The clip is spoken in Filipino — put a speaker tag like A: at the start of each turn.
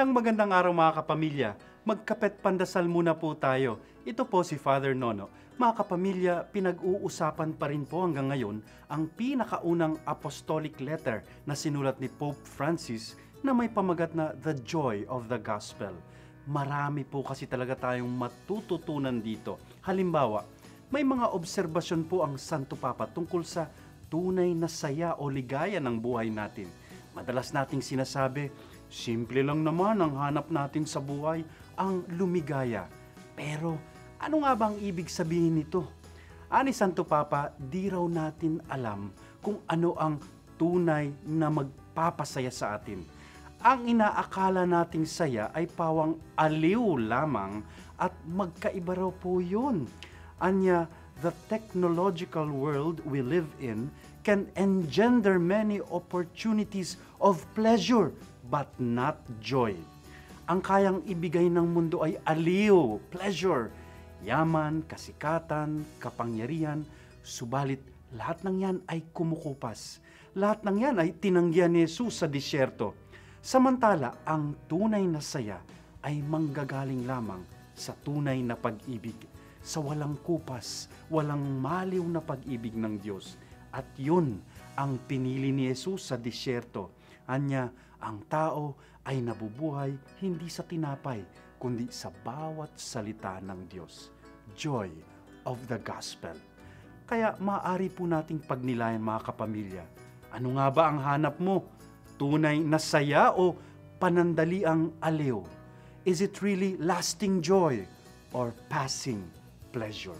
A: Magandang araw mga kapamilya. Magkapet pandasal muna po tayo. Ito po si Father Nono. Mga kapamilya, pinag-uusapan pa rin po hanggang ngayon ang pinakaunang apostolic letter na sinulat ni Pope Francis na may pamagat na The Joy of the Gospel. Marami po kasi talaga tayong matututunan dito. Halimbawa, may mga obserbasyon po ang Santo Papa tungkol sa tunay na saya o ligaya ng buhay natin. Madalas nating sinasabi, simple lang naman ang hanap natin sa buhay, ang lumigaya. Pero ano nga bang ibig sabihin nito? Ani Santo Papa, di raw natin alam kung ano ang tunay na magpapasaya sa atin. Ang inaakala nating saya ay pawang aliw lamang at magkaiba raw po yun. Anya, the technological world we live in can engender many opportunities of pleasure but not joy. Ang kayang ibigay ng mundo ay aliw, pleasure, yaman, kasikatan, kapangyarihan, subalit lahat ng yan ay kumukupas. Lahat ng yan ay tinanggihan ni Jesus sa disyerto. Samantala, ang tunay na saya ay manggagaling lamang sa tunay na pag-ibig, sa walang kupas, walang maliw na pag-ibig ng Diyos. At yun ang pinili ni Jesus sa disyerto. Anya, ang tao ay nabubuhay hindi sa tinapay, kundi sa bawat salita ng Diyos. Joy of the Gospel. Kaya maaari po nating pagnilayan mga kapamilya. Ano nga ba ang hanap mo? Tunay na saya o panandaliang aliw? Is it really lasting joy or passing pleasure?